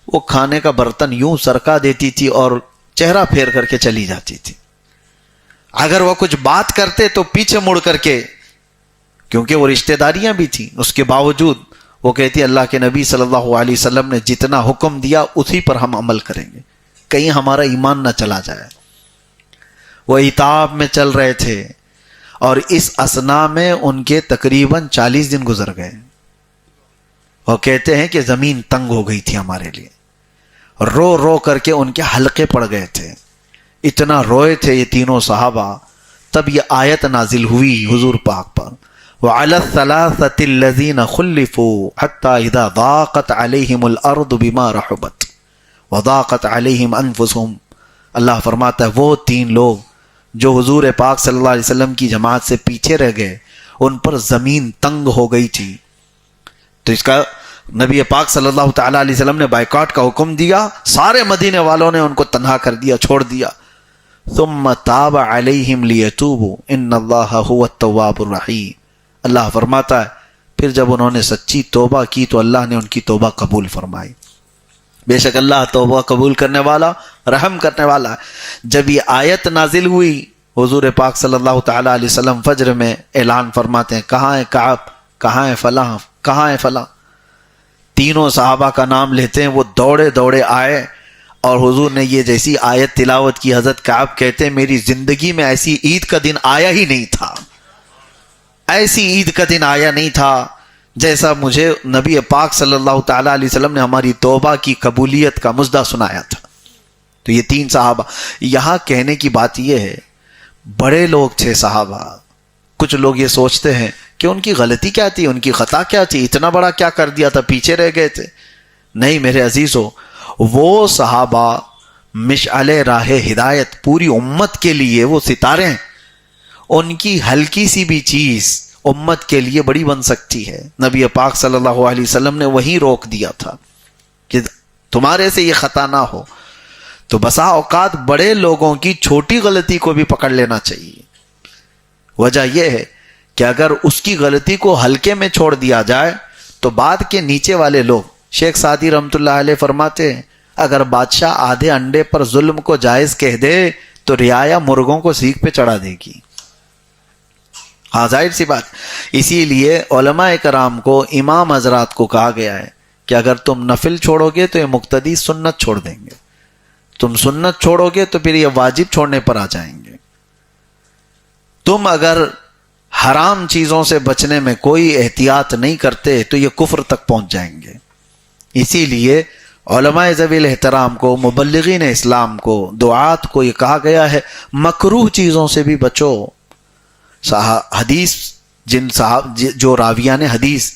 وہ کھانے کا برتن یوں سرکا دیتی تھی اور چہرہ پھیر کر کے چلی جاتی تھی. اگر وہ کچھ بات کرتے تو پیچھے مڑ کر کے، کیونکہ وہ رشتہ داریاں بھی تھیں، اس کے باوجود وہ کہتی اللہ کے نبی صلی اللہ علیہ وسلم نے جتنا حکم دیا اسی پر ہم عمل کریں گے، کہیں ہمارا ایمان نہ چلا جائے. وہ عتاب میں چل رہے تھے اور اس اثنا میں ان کے تقریباً 40 دن گزر گئے. وہ کہتے ہیں کہ زمین تنگ ہو گئی تھی ہمارے لیے، رو رو کر کے ان کے حلقے پڑ گئے تھے، اتنا روئے تھے یہ تینوں صحابہ. تب یہ آیت نازل ہوئی حضور پاک پر، وَعَلَى الثَّلَاثَةِ الَّذِينَ خُلِّفُوا حَتَّى إِذَا ضَاقَتْ عَلَيْهِمُ الْأَرْضُ بِمَا رَحُبَتْ وَضَاقَتْ عَلَيْهِمْ أَنفُسُهُمْ. اللہ فرماتا ہے وہ تین لوگ جو حضور پاک صلی اللہ علیہ وسلم کی جماعت سے پیچھے رہ گئے، ان پر زمین تنگ ہو گئی تھی. تو اس کا نبی پاک صلی اللہ تعالی علیہ وسلم نے بائیکاٹ کا حکم دیا، سارے مدینے والوں نے ان کو تنہا کر دیا، چھوڑ دیا. ثم تاب علیہم لیتوبوا ان اللہ هو التواب الرحیم. اللہ فرماتا ہے پھر جب انہوں نے سچی توبہ کی تو اللہ نے ان کی توبہ قبول فرمائی. بے شک اللہ توبہ قبول کرنے والا، رحم کرنے والا ہے. جب یہ آیت نازل ہوئی حضور پاک صلی اللہ تعالی علیہ وسلم فجر میں اعلان فرماتے ہیں کہاں ہے کعب، کہاں ہے فلاں، کہاں ہے فلاں. تینوں صحابہ کا نام لیتے ہیں، وہ دوڑے دوڑے آئے اور حضور نے یہ جیسی آیت تلاوت کی، حضرت کعب کہتے ہیں میری زندگی میں ایسی عید کا دن آیا ہی نہیں تھا، ایسی عید کا دن آیا نہیں تھا جیسا مجھے نبی پاک صلی اللہ تعالی علیہ وسلم نے ہماری توبہ کی قبولیت کا مژدہ سنایا تھا. تو یہ تین صحابہ، یہاں کہنے کی بات یہ ہے بڑے لوگ تھے صحابہ. کچھ لوگ یہ سوچتے ہیں کہ ان کی غلطی کیا تھی، ان کی خطا کیا تھی، اتنا بڑا کیا کر دیا تھا، پیچھے رہ گئے تھے. نہیں میرے عزیزو، وہ صحابہ مشعل راہ ہدایت پوری امت کے لیے، وہ ستارے ہیں. ان کی ہلکی سی بھی چیز امت کے لیے بڑی بن سکتی ہے. نبی پاک صلی اللہ علیہ وسلم نے وہیں روک دیا تھا کہ تمہارے سے یہ خطا نہ ہو. تو بسا اوقات بڑے لوگوں کی چھوٹی غلطی کو بھی پکڑ لینا چاہیے. وجہ یہ ہے کہ اگر اس کی غلطی کو ہلکے میں چھوڑ دیا جائے تو بعد کے نیچے والے لوگ، شیخ سعدی رحمۃ اللہ علیہ فرماتے ہیں اگر بادشاہ آدھے انڈے پر ظلم کو جائز کہہ دے تو رعایا مرغوں کو سیخ پہ چڑھا دے گی. ہاں ظاہر سی بات. اسی لیے علماء کرام کو، امام حضرات کو کہا گیا ہے کہ اگر تم نفل چھوڑو گے تو یہ مقتدی سنت چھوڑ دیں گے، تم سنت چھوڑو گے تو پھر یہ واجب چھوڑنے پر آ جائیں گے. تم اگر حرام چیزوں سے بچنے میں کوئی احتیاط نہیں کرتے تو یہ کفر تک پہنچ جائیں گے. اسی لیے علماء ذوی احترام کو، مبلغین اسلام کو، دعات کو یہ کہا گیا ہے مکروہ چیزوں سے بھی بچو۔ حدیث جو راویان حدیث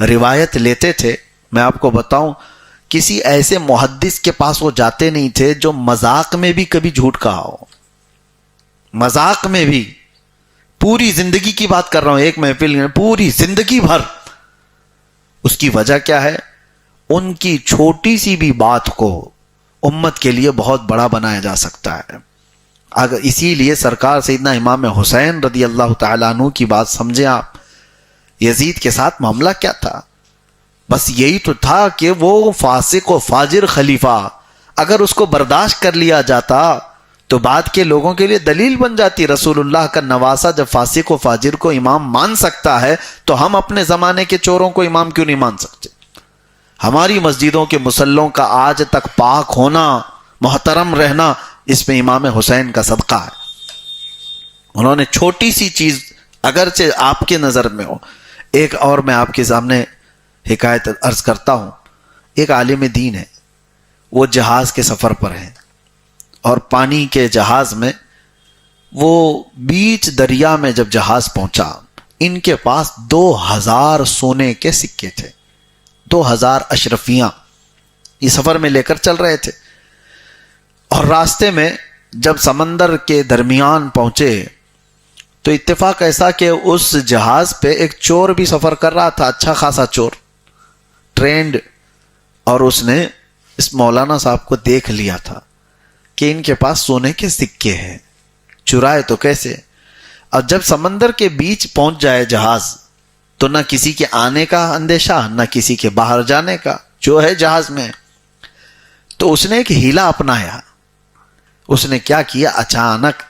روایت لیتے تھے، میں آپ کو بتاؤں کسی ایسے محدث کے پاس وہ جاتے نہیں تھے جو مذاق میں بھی کبھی جھوٹ کہا ہو، مذاق میں بھی۔ پوری زندگی کی بات کر رہا ہوں، ایک محفل میں پوری زندگی بھر۔ اس کی وجہ کیا ہے؟ ان کی چھوٹی سی بھی بات کو امت کے لیے بہت بڑا بنایا جا سکتا ہے۔ اگر اسی لیے سرکار سیدنا امام حسین رضی اللہ تعالیٰ عنہ کی بات سمجھیں آپ، یزید کے ساتھ معاملہ کیا تھا؟ بس یہی تو تھا کہ وہ فاسق و فاجر خلیفہ، اگر اس کو برداشت کر لیا جاتا تو بعد کے لوگوں کے لیے دلیل بن جاتی۔ رسول اللہ کا نواسہ جب فاسق و فاجر کو امام مان سکتا ہے تو ہم اپنے زمانے کے چوروں کو امام کیوں نہیں مان سکتے؟ ہماری مسجدوں کے مصلوں کا آج تک پاک ہونا، محترم رہنا، اس میں امام حسین کا صدقہ ہے۔ انہوں نے چھوٹی سی چیز اگرچہ آپ کے نظر میں ہو۔ ایک اور میں آپ کے سامنے حکایت عرض کرتا ہوں۔ ایک عالم دین ہے، وہ جہاز کے سفر پر ہیں اور پانی کے جہاز میں وہ بیچ دریا میں جب جہاز پہنچا، ان کے پاس 2000 سونے کے سکے تھے، 2000 اشرفیاں یہ سفر میں لے کر چل رہے تھے۔ اور راستے میں جب سمندر کے درمیان پہنچے تو اتفاق ایسا کہ اس جہاز پہ ایک چور بھی سفر کر رہا تھا، اچھا خاصا چور، ٹرینڈ، اور اس نے اس مولانا صاحب کو دیکھ لیا تھا کہ ان کے پاس سونے کے سکے ہیں، چرائے تو کیسے؟ اور جب سمندر کے بیچ پہنچ جائے جہاز تو نہ کسی کے آنے کا اندیشہ، نہ کسی کے باہر جانے کا، جو ہے جہاز میں۔ تو اس نے ایک ہیلا اپنایا۔ اس نے کیا کیا؟ اچانک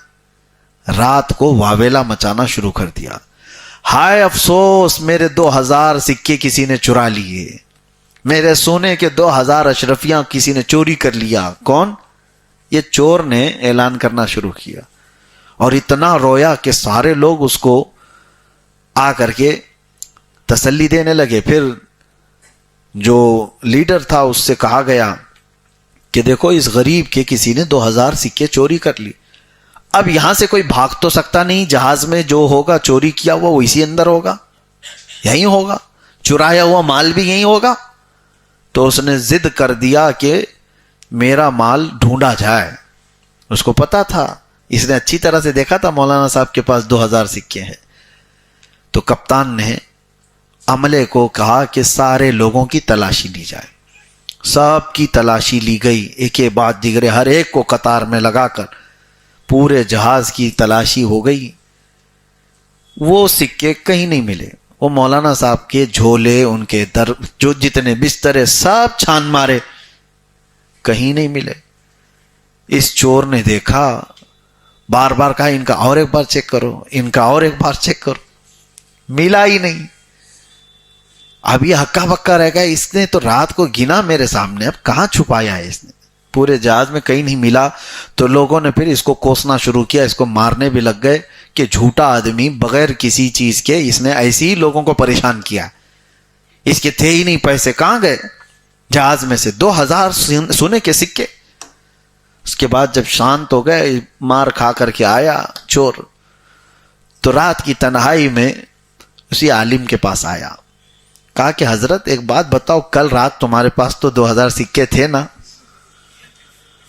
رات کو واویلا مچانا شروع کر دیا، ہائے افسوس میرے 2000 سکے کسی نے چرا لیے، میرے سونے کے 2000 اشرفیاں کسی نے چوری کر لیا۔ کون؟ یہ چور نے اعلان کرنا شروع کیا، اور اتنا رویا کہ سارے لوگ اس کو آ کر کے تسلی دینے لگے۔ پھر جو لیڈر تھا اس سے کہا گیا کہ دیکھو اس غریب کے کسی نے 2000 سکے چوری کر لی، اب یہاں سے کوئی بھاگ تو سکتا نہیں، جہاز میں جو ہوگا چوری کیا ہوا وہ اسی اندر ہوگا، یہی ہوگا، چرایا ہوا مال بھی یہی ہوگا۔ تو اس نے ضد کر دیا کہ میرا مال ڈھونڈا جائے۔ اس کو پتا تھا، اس نے اچھی طرح سے دیکھا تھا مولانا صاحب کے پاس 2000 سکے ہیں۔ تو کپتان نے عملے کو کہا کہ سارے لوگوں کی تلاشی لی جائے۔ سب کی تلاشی لی گئی، ایک کے بعد دیگرے، ہر ایک کو قطار میں لگا کر پورے جہاز کی تلاشی ہو گئی۔ وہ سکے کہیں نہیں ملے۔ وہ مولانا صاحب کے جھولے، ان کے جو جتنے بسترے، سب چھان مارے، کہیں نہیں ملے۔ اس چور نے دیکھا، بار بار کہا ان کا اور ایک بار چیک کرو، ان کا اور ایک بار چیک کرو، ملا ہی نہیں۔ اب یہ ہکا بکا رہ گیا، اس نے تو رات کو گنا میرے سامنے، اب کہاں چھپایا ہے اس نے؟ پورے جہاز میں کہیں نہیں ملا۔ تو لوگوں نے پھر اس کو کوسنا شروع کیا، اس کو مارنے بھی لگ گئے کہ جھوٹا آدمی، بغیر کسی چیز کے اس نے ایسے ہی لوگوں کو پریشان کیا، اس کے تھے ہی نہیں پیسے، کہاں گئے؟ جہاز میں سے 2000 سونے کے سکے۔ اس کے بعد جب شانت ہو گئے، مار کھا کر کے آیا چور، تو رات کی تنہائی میں اسی عالم کے پاس آیا، کہا کہ حضرت ایک بات بتاؤ، کل رات تمہارے پاس تو 2000 سکے تھے نا،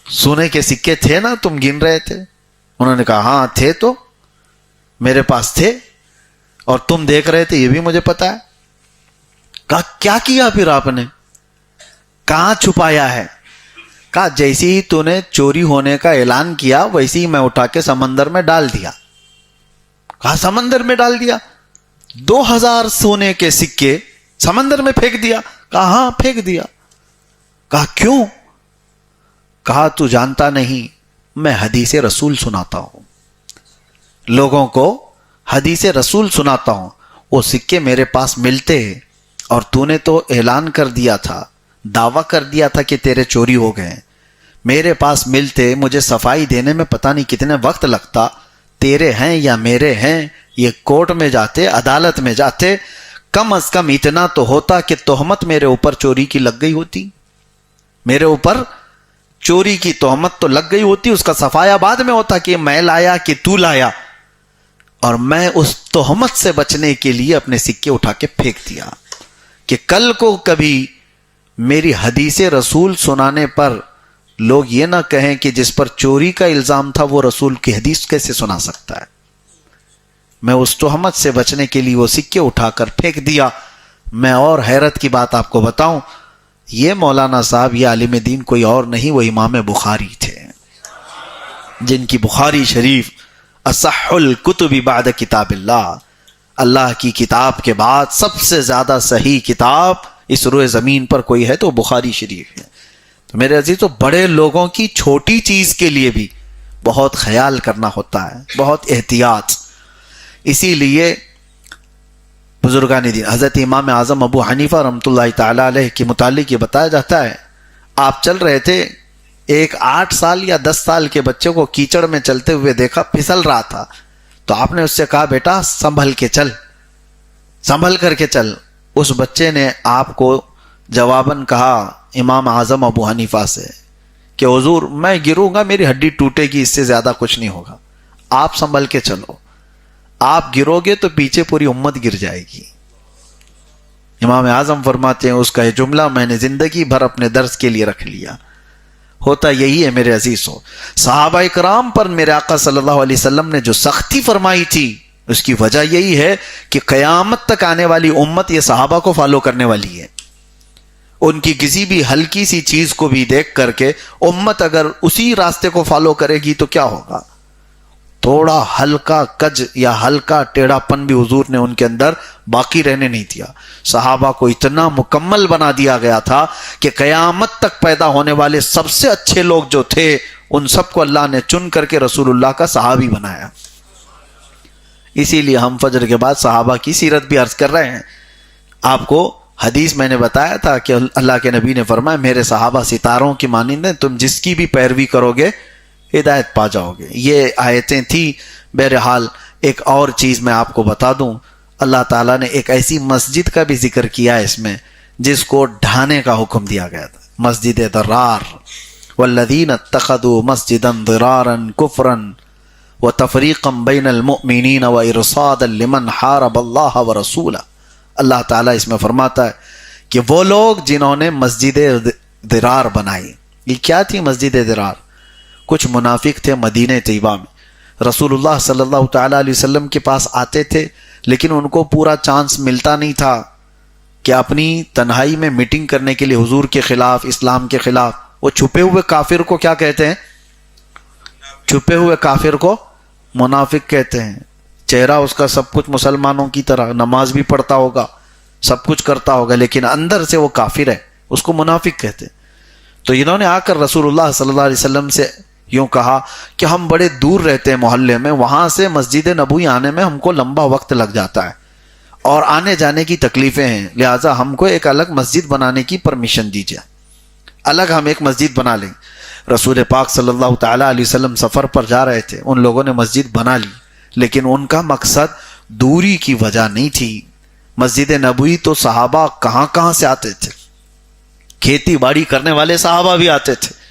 سونے کے سکے تھے نا، تم گن رہے تھے؟ انہوں نے کہا ہاں تھے، تو میرے پاس تھے اور تم دیکھ رہے تھے، یہ بھی مجھے پتا ہے۔ کہا کیا کیا پھر آپ نے؟ کہاں چھپایا ہے؟ کہا جیسے ہی تو نے چوری ہونے کا اعلان کیا ویسے ہی میں اٹھا کے سمندر میں ڈال دیا۔ کہا سمندر میں ڈال دیا؟ 2000 سونے کے سکے سمندر میں پھینک دیا؟ کہا ہاں پھینک دیا۔ کہا کیوں؟ کہا تو جانتا نہیں، میں حدیث رسول سناتا ہوں، لوگوں کو حدیث رسول سناتا ہوں، وہ سکے میرے پاس ملتے اور تو نے تو اعلان کر دیا تھا، دعویٰ کر دیا تھا کہ تیرے چوری ہو گئے، میرے پاس ملتے، مجھے صفائی دینے میں پتہ نہیں کتنے وقت لگتا، تیرے ہیں یا میرے ہیں، یہ کورٹ میں جاتے، عدالت میں جاتے، کم از کم اتنا تو ہوتا کہ تہمت میرے اوپر چوری کی لگ گئی ہوتی۔ میرے اوپر چوری کی تہمت تو لگ گئی ہوتی، اس کا صفایا بعد میں ہوتا کہ میں لایا کہ تو لایا، اور میں اس تہمت سے بچنے کے لیے اپنے سکے اٹھا کے پھینک دیا کہ کل کو کبھی میری حدیث رسول سنانے پر لوگ یہ نہ کہیں کہ جس پر چوری کا الزام تھا وہ رسول کی حدیث کیسے سنا سکتا ہے۔ میں اس تہمت سے بچنے کے لیے وہ سکے اٹھا کر پھینک دیا۔ میں اور حیرت کی بات آپ کو بتاؤں، یہ مولانا صاحب، یہ عالم دین کوئی اور نہیں، وہ امام بخاری تھے، جن کی بخاری شریف اصح الکتب بعد کتاب اللہ، اللہ کی کتاب کے بعد سب سے زیادہ صحیح کتاب اس روئے زمین پر کوئی ہے تو بخاری شریف ہے۔ تو میرے عزیزو، بڑے لوگوں کی چھوٹی چیز کے لیے بھی بہت خیال کرنا ہوتا ہے، بہت احتیاط۔ اسی لیے بزرگان دین حضرت امام اعظم ابو حنیفہ رحمۃ اللہ تعالی علیہ کے متعلق یہ بتایا جاتا ہے، آپ چل رہے تھے، ایک 8 سال یا 10 سال کے بچے کو کیچڑ میں چلتے ہوئے دیکھا، پھسل رہا تھا، تو آپ نے اس سے کہا بیٹا سنبھل کے چل، سنبھل کر کے چل۔ اس بچے نے آپ کو جواباً کہا امام اعظم ابو حنیفہ سے کہ حضور میں گروں گا، میری ہڈی ٹوٹے گی، اس سے زیادہ کچھ نہیں ہوگا، آپ سنبھل کے چلو، آپ گرو گے تو پیچھے پوری امت گر جائے گی۔ امام اعظم فرماتے ہیں اس کا یہ جملہ میں نے زندگی بھر اپنے درس کے لیے رکھ لیا۔ ہوتا یہی ہے میرے عزیزو، صحابہ کرام پر میرے آقا صلی اللہ علیہ وسلم نے جو سختی فرمائی تھی، اس کی وجہ یہی ہے کہ قیامت تک آنے والی امت یہ صحابہ کو فالو کرنے والی ہے۔ ان کی کسی بھی ہلکی سی چیز کو بھی دیکھ کر کے امت اگر اسی راستے کو فالو کرے گی تو کیا ہوگا؟ تھوڑا ہلکا کج یا ہلکا ٹیڑھا پن بھی حضور نے ان کے اندر باقی رہنے نہیں دیا۔ صحابہ کو اتنا مکمل بنا دیا گیا تھا کہ قیامت تک پیدا ہونے والے سب سے اچھے لوگ جو تھے ان سب کو اللہ نے چن کر کے رسول اللہ کا صحابی بنایا۔ اسی لیے ہم فجر کے بعد صحابہ کی سیرت بھی عرض کر رہے ہیں۔ آپ کو حدیث میں نے بتایا تھا کہ اللہ کے نبی نے فرمایا میرے صحابہ ستاروں کی مانند ہیں، تم جس کی بھی پیروی کرو گے ہدایت پا جاؤ گے۔ یہ آیتیں تھی۔ بہرحال ایک اور چیز میں آپ کو بتا دوں، اللہ تعالیٰ نے ایک ایسی مسجد کا بھی ذکر کیا ہے اس میں جس کو ڈھانے کا حکم دیا گیا تھا، مسجد ضرار۔ والذین اتخذوا مسجدا ضرارا کفرا وتفریقا بین المؤمنین وارصادا لمن حارب اللہ ورسولہ۔ اللہ تعالیٰ اس میں فرماتا ہے کہ وہ لوگ جنہوں نے مسجد ضرار بنائی۔ یہ کیا تھی مسجد ضرار؟ کچھ منافق تھے مدینہ طیبہ میں، رسول اللہ صلی اللہ تعالیٰ علیہ وسلم کے پاس آتے تھے، لیکن ان کو پورا چانس ملتا نہیں تھا کہ اپنی تنہائی میں میٹنگ کرنے کے لیے حضور کے خلاف، اسلام کے خلاف۔ وہ چھپے ہوئے کافر کو کیا کہتے ہیں؟ چھپے ہوئے کافر کو منافق کہتے ہیں۔ چہرہ اس کا سب کچھ مسلمانوں کی طرح، نماز بھی پڑھتا ہوگا، سب کچھ کرتا ہوگا، لیکن اندر سے وہ کافر ہے، اس کو منافق کہتے ہیں۔ تو انہوں نے آ کر رسول اللہ صلی اللہ علیہ وسلم سے یوں کہا کہ ہم بڑے دور رہتے ہیں محلے میں، وہاں سے مسجد نبوی آنے میں ہم کو لمبا وقت لگ جاتا ہے اور آنے جانے کی تکلیفیں ہیں، لہٰذا ہم کو ایک الگ مسجد بنانے کی پرمیشن دیجیے، الگ ہم ایک مسجد بنا لیں۔ رسول پاک صلی اللہ تعالیٰ علیہ وسلم سفر پر جا رہے تھے، ان لوگوں نے مسجد بنا لی، لیکن ان کا مقصد دوری کی وجہ نہیں تھی۔ مسجد نبوی تو صحابہ کہاں کہاں سے آتے تھے، کھیتی باڑی کرنے والے صحابہ بھی آتے تھے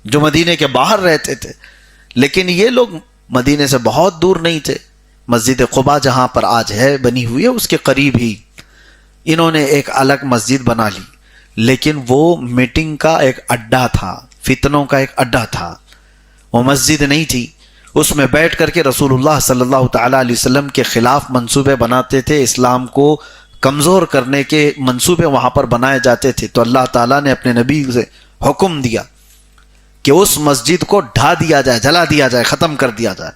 جو مدینے کے باہر رہتے تھے، لیکن یہ لوگ مدینے سے بہت دور نہیں تھے۔ مسجد قباء جہاں پر آج ہے بنی ہوئی ہے، اس کے قریب ہی انہوں نے ایک الگ مسجد بنا لی، لیکن وہ میٹنگ کا ایک اڈا تھا، فتنوں کا ایک اڈا تھا، وہ مسجد نہیں تھی۔ اس میں بیٹھ کر کے رسول اللہ صلی اللہ تعالیٰ علیہ وسلم کے خلاف منصوبے بناتے تھے، اسلام کو کمزور کرنے کے منصوبے وہاں پر بنائے جاتے تھے۔ تو اللہ تعالیٰ نے اپنے نبی سے حکم دیا کہ اس مسجد کو ڈھا دیا جائے، جلا دیا جائے، ختم کر دیا جائے۔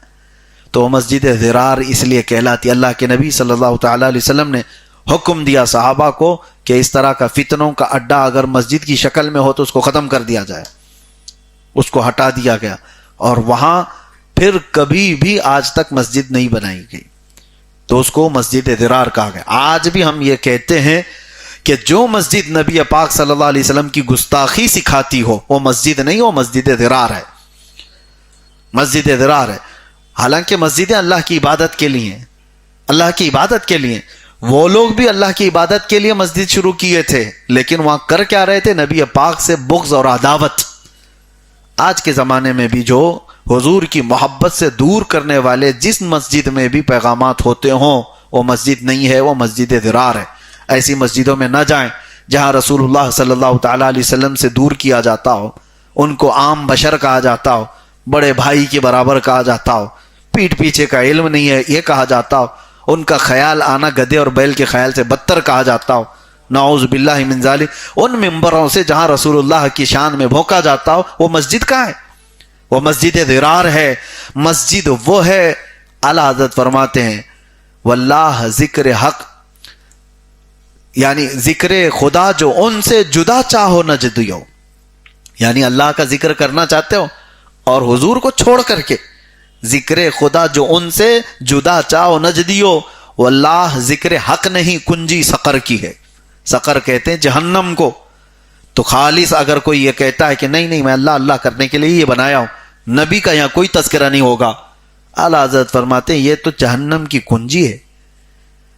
تو مسجد ضرار اس لیے کہلاتی، اللہ کے نبی صلی اللہ تعالیٰ علیہ وسلم نے حکم دیا صحابہ کو کہ اس طرح کا فتنوں کا اڈا اگر مسجد کی شکل میں ہو تو اس کو ختم کر دیا جائے۔ اس کو ہٹا دیا گیا اور وہاں پھر کبھی بھی آج تک مسجد نہیں بنائی گئی، تو اس کو مسجد ضرار کہا گیا۔ آج بھی ہم یہ کہتے ہیں کہ جو مسجد نبی پاک صلی اللہ علیہ وسلم کی گستاخی سکھاتی ہو وہ مسجد نہیں، وہ مسجد ضرار ہے، مسجد ضرار ہے۔ حالانکہ مسجدیں اللہ کی عبادت کے لیے ہیں، اللہ کی عبادت کے لیے، وہ لوگ بھی اللہ کی عبادت کے لیے مسجد شروع کیے تھے، لیکن وہاں کر کیا رہے تھے؟ نبی پاک سے بغض اور عداوت۔ آج کے زمانے میں بھی جو حضور کی محبت سے دور کرنے والے جس مسجد میں بھی پیغامات ہوتے ہوں، وہ مسجد نہیں ہے، وہ مسجد ضرار ہے۔ ایسی مسجدوں میں نہ جائیں جہاں رسول اللہ صلی اللہ تعالیٰ علیہ وسلم سے دور کیا جاتا ہو، ان کو عام بشر کہا جاتا ہو، بڑے بھائی کے برابر کہا جاتا ہو، پیٹھ پیچھے کا علم نہیں ہے یہ کہا جاتا ہو، ان کا خیال آنا گدھے اور بیل کے خیال سے بدتر کہا جاتا ہو، نعوذ باللہ من ذالک۔ ان ممبروں سے جہاں رسول اللہ کی شان میں بھونکا جاتا ہو، وہ مسجد کہاں ہے؟ وہ مسجد ضرار ہے۔ مسجد وہ ہے، اعلیٰ حضرت فرماتے ہیں واللہ ذکر حق، یعنی ذکر خدا جو ان سے جدا چاہو نہ جدیو، یعنی اللہ کا ذکر کرنا چاہتے ہو اور حضور کو چھوڑ کر کے، ذکر خدا جو ان سے جدا چاہو نہ جدیو، واللہ ذکر حق نہیں، کنجی سقر کی ہے۔ سقر کہتے ہیں جہنم کو۔ تو خالص اگر کوئی یہ کہتا ہے کہ نہیں نہیں میں اللہ اللہ کرنے کے لیے یہ بنایا ہوں، نبی کا یہاں کوئی تذکرہ نہیں ہوگا، اعلیٰ حضرت فرماتے ہیں یہ تو جہنم کی کنجی ہے۔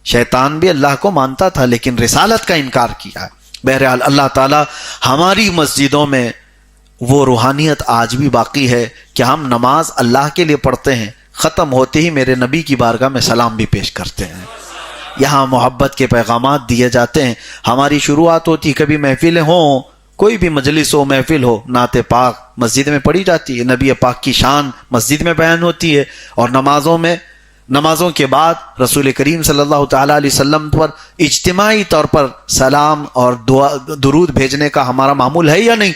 شیطان بھی اللہ کو مانتا تھا لیکن رسالت کا انکار کیا۔ بہرحال اللہ تعالی ہماری مسجدوں میں وہ روحانیت آج بھی باقی ہے کہ ہم نماز اللہ کے لیے پڑھتے ہیں، ختم ہوتے ہی میرے نبی کی بارگاہ میں سلام بھی پیش کرتے ہیں، یہاں محبت کے پیغامات دیے جاتے ہیں۔ ہماری شروعات ہوتی، کبھی محفلیں ہوں، کوئی بھی مجلس ہو، محفل ہو، نعت پاک مسجد میں پڑھی جاتی ہے، نبی پاک کی شان مسجد میں بیان ہوتی ہے، اور نمازوں کے بعد رسول کریم صلی اللہ تعالیٰ علیہ وسلم پر اجتماعی طور پر سلام اور درود بھیجنے کا ہمارا معمول ہے یا نہیں؟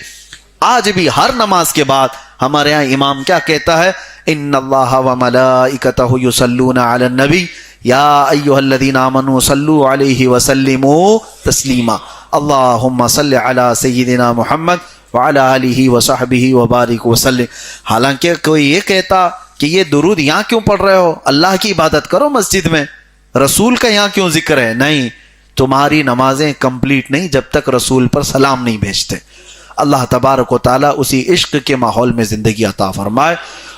آج بھی ہر نماز کے بعد ہمارے ہاں امام کیا کہتا ہے؟ ان اللہ وملائکتہ یصلون علی النبی یا ایھا الذین آمنوا صلوا علیہ وسلموا تسلیما اللہم صل علی سیدنا محمد وعلی آلہ وصحبہ وبارک وسلم۔ حالانکہ کوئی یہ کہتا کہ یہ درود یہاں کیوں پڑھ رہے ہو؟ اللہ کی عبادت کرو مسجد میں، رسول کا یہاں کیوں ذکر ہے؟ نہیں، تمہاری نمازیں کمپلیٹ نہیں جب تک رسول پر سلام نہیں بھیجتے۔ اللہ تبارک و تعالیٰ اسی عشق کے ماحول میں زندگی عطا فرمائے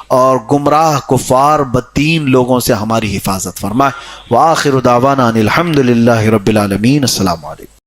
اور گمراہ کفار بدین لوگوں سے ہماری حفاظت فرمائے۔ وآخر دعوانا ان الحمد للہ رب العالمین۔ السلام علیکم۔